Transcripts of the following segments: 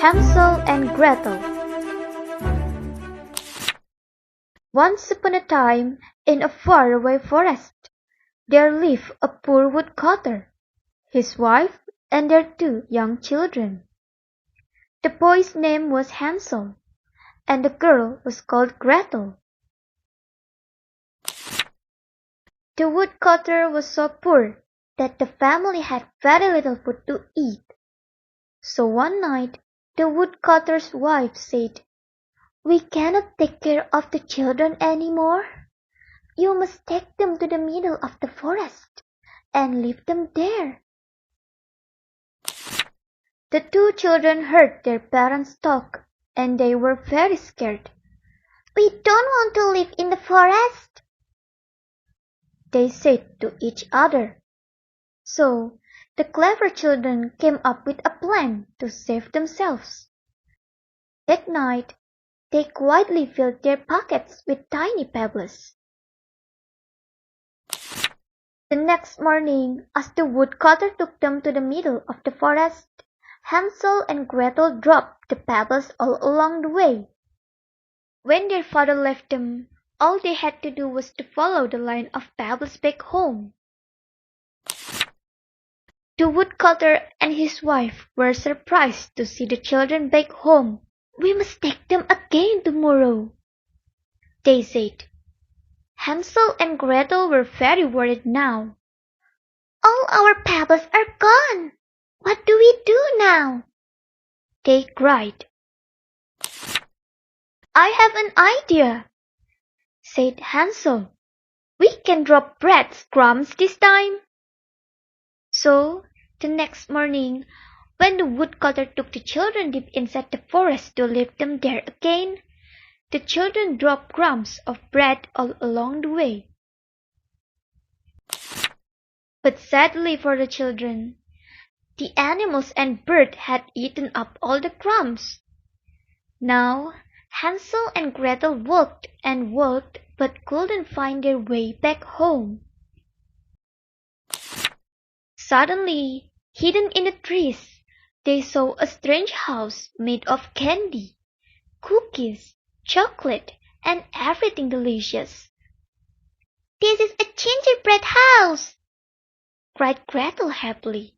Hansel and Gretel. Once upon a time, in a faraway forest, there lived a poor woodcutter, his wife, and their 2 young children. The boy's name was Hansel, and the girl was called Gretel. The woodcutter was so poor that the family had very little food to eat. So one night, the woodcutter's wife said, "We cannot take care of the children any more. You must take them to the middle of the forest and leave them there." The 2 children heard their parents talk, and they were very scared. "We don't want to live in the forest," they said to each other. So the clever children came up with a plan to save themselves. That night, they quietly filled their pockets with tiny pebbles. The next morning, as the woodcutter took them to the middle of the forest, Hansel and Gretel dropped the pebbles all along the way. When their father left them, all they had to do was to follow the line of pebbles back home. The woodcutter and his wife were surprised to see the children back home. "We must take them again tomorrow," they said. Hansel and Gretel were very worried now. "All our pebbles are gone. What do we do now?" they cried. "I have an idea," said Hansel. "We can drop bread crumbs this time." So the next morning, when the woodcutter took the children deep inside the forest to leave them there again, the children dropped crumbs of bread all along the way. But sadly for the children, the animals and birds had eaten up all the crumbs. Now Hansel and Gretel walked and walked but couldn't find their way back home. Suddenly, hidden in the trees, they saw a strange house made of candy, cookies, chocolate, and everything delicious. "This is a gingerbread house!" cried Gretel happily.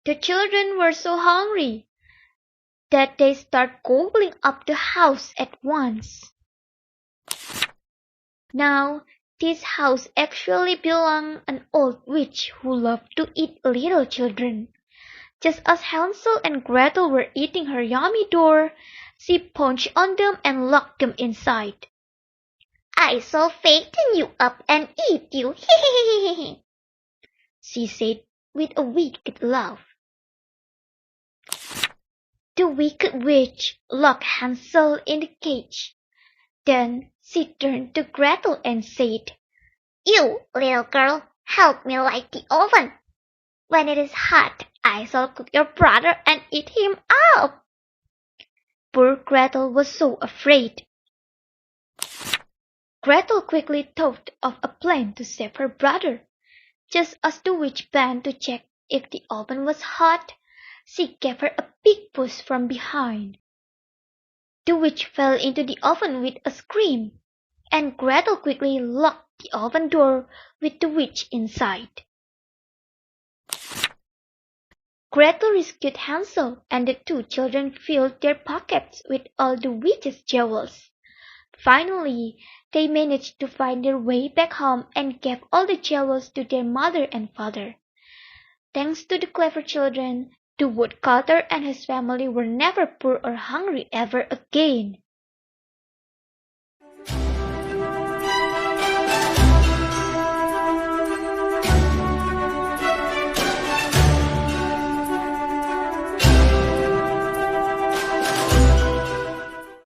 The children were so hungry that they started gobbling up the house at once. Now, this house actually belonged to an old witch who loved to eat little children. Just as Hansel and Gretel were eating her yummy door, she punched on them and locked them inside. "I shall fatten you up and eat you," she said with a wicked laugh. The wicked witch locked Hansel in the cage. Then she turned to Gretel and said, "You, little girl, help me light the oven. When it is hot, I shall cook your brother and eat him up." Poor Gretel was so afraid. Gretel quickly thought of a plan to save her brother. Just as the witch bent to check if the oven was hot, she gave her a big push from behind. The witch fell into the oven with a scream, and Gretel quickly locked the oven door with the witch inside. Gretel rescued Hansel, and the 2 children filled their pockets with all the witch's jewels. Finally, they managed to find their way back home and gave all the jewels to their mother and father. Thanks to the clever children, the woodcutter and his family were never poor or hungry ever again.